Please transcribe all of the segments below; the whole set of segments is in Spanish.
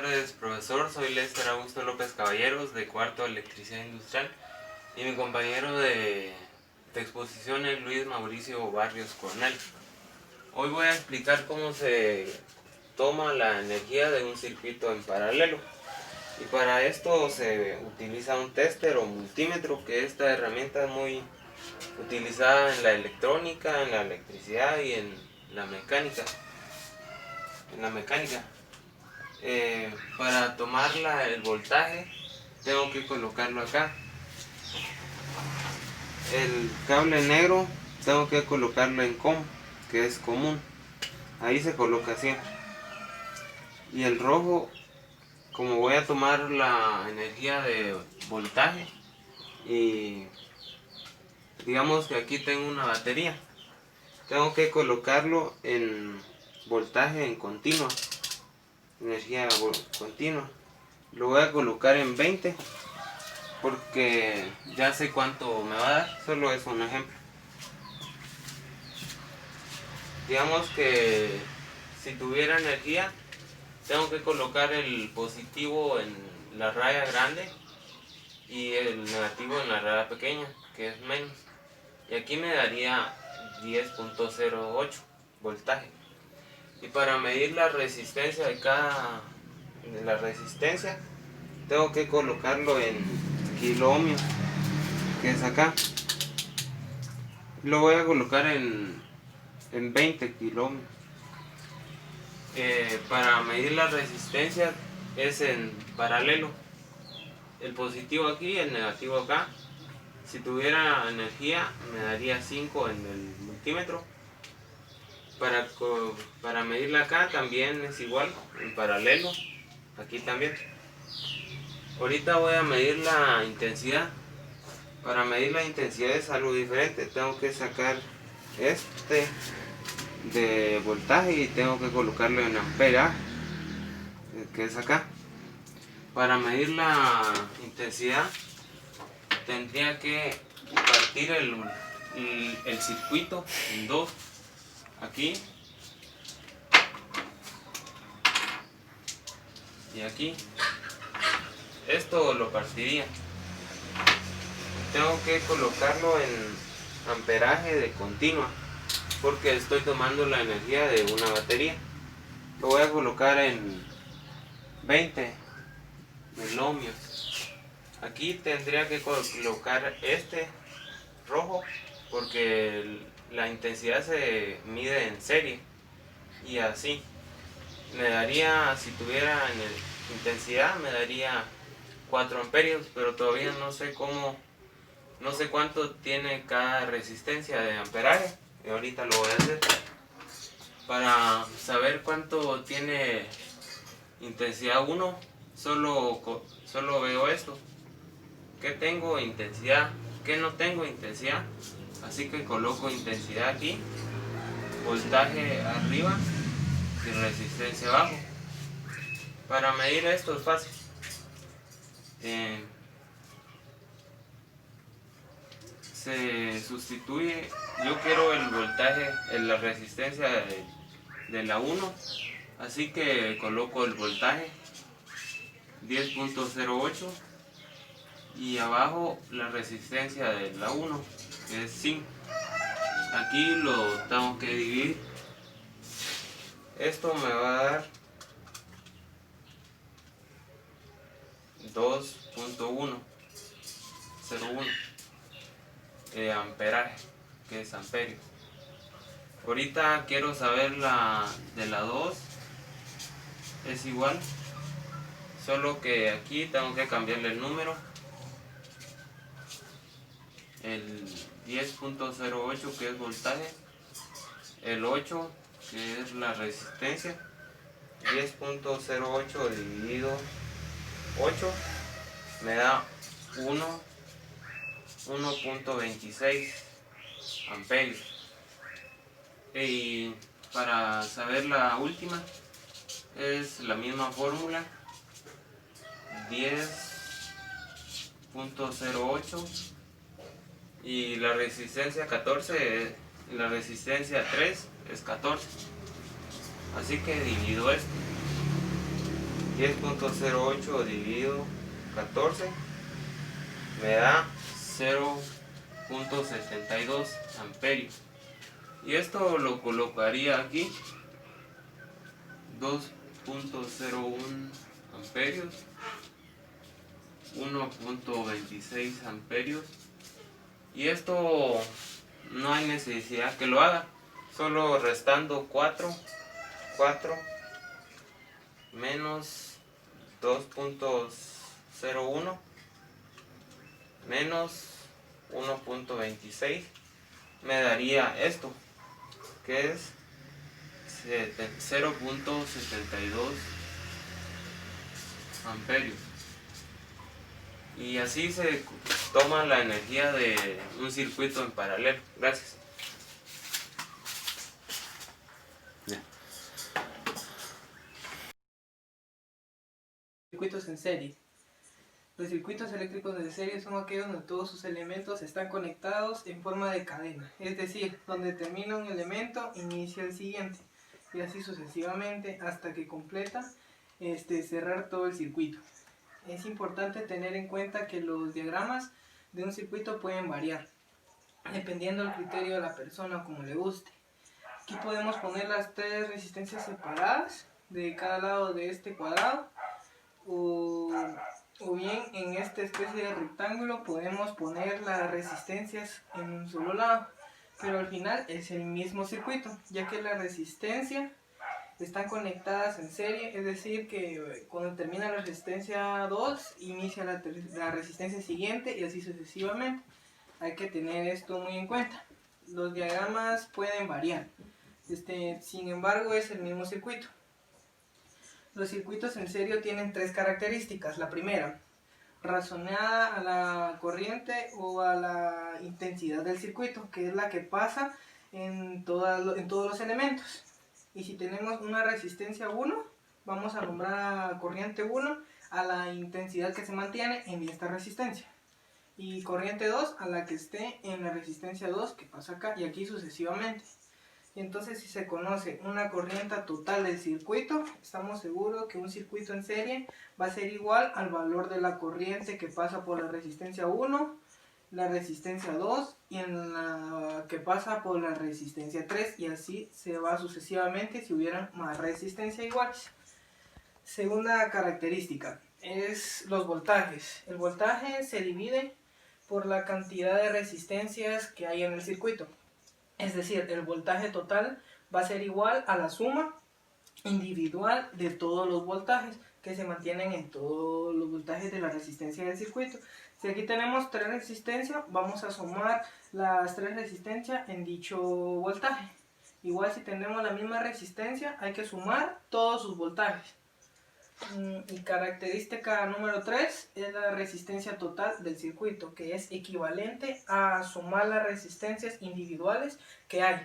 tardes, profesor. Soy Lester Augusto López Caballeros, de cuarto de Electricidad Industrial, y mi compañero de exposición es Luis Mauricio Barrios Cornell. Hoy voy a explicar cómo se toma la energía de un circuito en paralelo. Y para esto se utiliza un tester o multímetro, que esta herramienta es muy utilizada en la electrónica, en la electricidad y en la mecánica. Para tomar el voltaje tengo que colocarlo acá. El cable negro tengo que colocarlo en COM, que es común. Ahí se coloca siempre. Y el rojo, como voy a tomar la energía de voltaje, y digamos que aquí tengo una batería, tengo que colocarlo en voltaje en continua, energía continua. Lo voy a colocar en 20 porque ya sé cuánto me va a dar, solo es un ejemplo. Digamos que si tuviera energía, tengo que colocar el positivo en la raya grande y el negativo en la raya pequeña, que es menos. Y aquí me daría 10.08 voltaje. Y para medir la resistencia de la resistencia, tengo que colocarlo en kiloohmios, que es acá. Lo voy a colocar en 20 kiloohmios. Para medir la resistencia es en paralelo, el positivo aquí, el negativo acá. Si tuviera energía me daría 5 en el multímetro. Para medirla acá también es igual, en paralelo, aquí también. Ahorita voy a medir la intensidad. Para medir la intensidad es algo diferente, tengo que sacar este de voltaje y tengo que colocarlo en amperaje, que es acá. Para medir la intensidad tendría que partir el circuito en dos, aquí y aquí. Esto lo partiría. Tengo que colocarlo en amperaje de continua porque estoy tomando la energía de una batería. Lo voy a colocar en 20 meloohmios. Aquí tendría que colocar este rojo porque la intensidad se mide en serie, y así me daría, si tuviera intensidad, me daría 4 amperios, pero todavía no sé cuánto tiene cada resistencia de amperaje, y ahorita lo voy a hacer. Para saber cuánto tiene intensidad 1, solo veo esto: que tengo intensidad, que no tengo intensidad. Así que coloco intensidad aquí, voltaje arriba y resistencia abajo. Para medir esto es fácil. Se sustituye, yo quiero el voltaje, la resistencia de la 1, así que coloco el voltaje 10.08 y abajo la resistencia de la 1, que es 5. Aquí lo tengo que dividir. Esto me va a dar 2.101 amperaje, que es amperio. Ahorita quiero saber la de la 2, es igual, solo que aquí tengo que cambiarle el número. El 10.08, que es voltaje, el 8, que es la resistencia. 10.08 dividido 8 me da 1.26 amperios. Y para saber la última es la misma fórmula: 10.08 y la resistencia 14, la resistencia 3 es 14. Así que divido esto. 10.08 dividido 14 me da 0.72 amperios. Y esto lo colocaría aquí, 2.01 amperios, 1.26 amperios. Y esto no hay necesidad que lo haga, solo restando 4 menos 2.01 menos 1.26 me daría esto, que es 0.72 amperios. Y así se toma la energía de un circuito en paralelo. Gracias. Circuitos en serie. Los circuitos eléctricos de serie son aquellos donde todos sus elementos están conectados en forma de cadena, es decir, donde termina un elemento, inicia el siguiente, y así sucesivamente hasta que completa cerrar todo el circuito. Es importante tener en cuenta que los diagramas de un circuito pueden variar, dependiendo del criterio de la persona o como le guste. Aquí podemos poner las tres resistencias separadas de cada lado de este cuadrado, o bien en esta especie de rectángulo podemos poner las resistencias en un solo lado, pero al final es el mismo circuito, ya que la resistencia están conectadas en serie, es decir que cuando termina la resistencia 2 inicia la resistencia siguiente y así sucesivamente. Hay que tener esto muy en cuenta. Los diagramas pueden variar, sin embargo es el mismo circuito. Los circuitos en serie tienen tres características. La primera, razonada a la corriente o a la intensidad del circuito, que es la que pasa en todos los elementos. Y si tenemos una resistencia 1, vamos a nombrar corriente 1 a la intensidad que se mantiene en esta resistencia. Y corriente 2 a la que esté en la resistencia 2 que pasa acá, y aquí sucesivamente. Y entonces si se conoce una corriente total del circuito, estamos seguros que un circuito en serie va a ser igual al valor de la corriente que pasa por la resistencia 1, la resistencia 2 y en la que pasa por la resistencia 3, y así se va sucesivamente si hubieran más resistencia iguales. Segunda característica es los voltajes. El voltaje se divide por la cantidad de resistencias que hay en el circuito. Es decir, el voltaje total va a ser igual a la suma individual de todos los voltajes que se mantienen en todos los voltajes de la resistencia del circuito. Si aquí tenemos tres resistencias, vamos a sumar las tres resistencias en dicho voltaje. Igual si tenemos la misma resistencia, hay que sumar todos sus voltajes. Y característica número 3 es la resistencia total del circuito, que es equivalente a sumar las resistencias individuales que hay.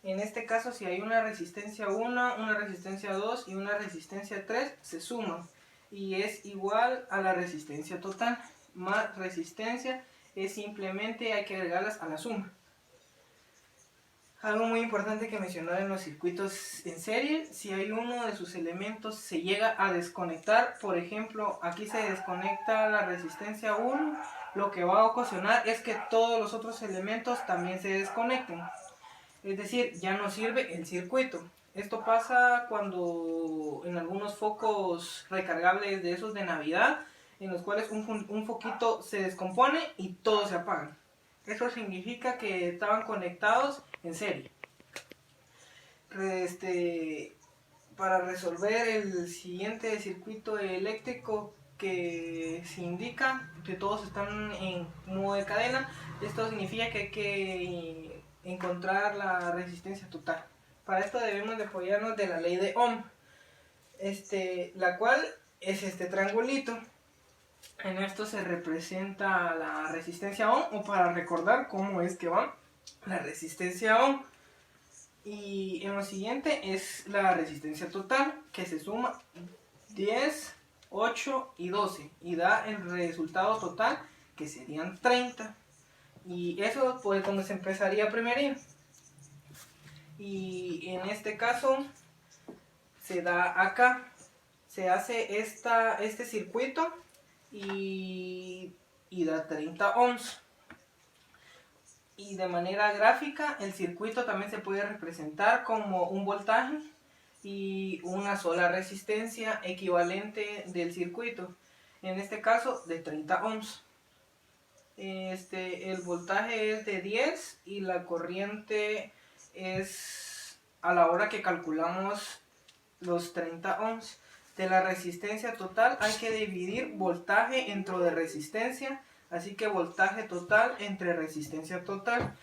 En este caso, si hay una resistencia 1, una resistencia 2 y una resistencia 3, se suman y es igual a la resistencia total. Más resistencia es simplemente hay que agregarlas a la suma. Algo muy importante que mencionar en los circuitos en serie, si hay uno de sus elementos se llega a desconectar, por ejemplo, aquí se desconecta la resistencia 1, lo que va a ocasionar es que todos los otros elementos también se desconecten. Es decir, ya no sirve el circuito. Esto pasa cuando en algunos focos recargables de esos de Navidad, en los cuales un foquito se descompone y todos se apagan. Eso significa que estaban conectados en serie. Para resolver el siguiente circuito eléctrico que se indica que todos están en modo de cadena, esto significa que hay que encontrar la resistencia total. Para esto debemos de apoyarnos de la ley de Ohm, la cual es este triangulito. En esto se representa la resistencia Ohm, o para recordar cómo es que va la resistencia Ohm. Y en lo siguiente es la resistencia total, que se suma 10, 8 y 12 y da el resultado total, que serían 30. Y eso pues donde se empezaría a primerir. Y en este caso se da acá. se hace este circuito y da 30 ohms. Y de manera gráfica el circuito también se puede representar como un voltaje y una sola resistencia equivalente del circuito, en este caso de 30 ohms. El voltaje es de 10 y la corriente es, a la hora que calculamos los 30 ohms, de la resistencia total hay que dividir voltaje entre de resistencia, así que voltaje total entre resistencia total.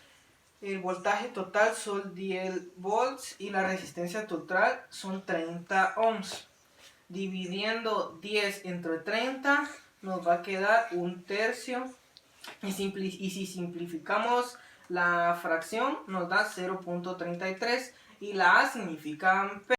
El voltaje total son 10 volts y la resistencia total son 30 ohms. Dividiendo 10 entre 30 nos va a quedar 1/3. Y si simplificamos la fracción nos da 0.33 y la A significa amperes.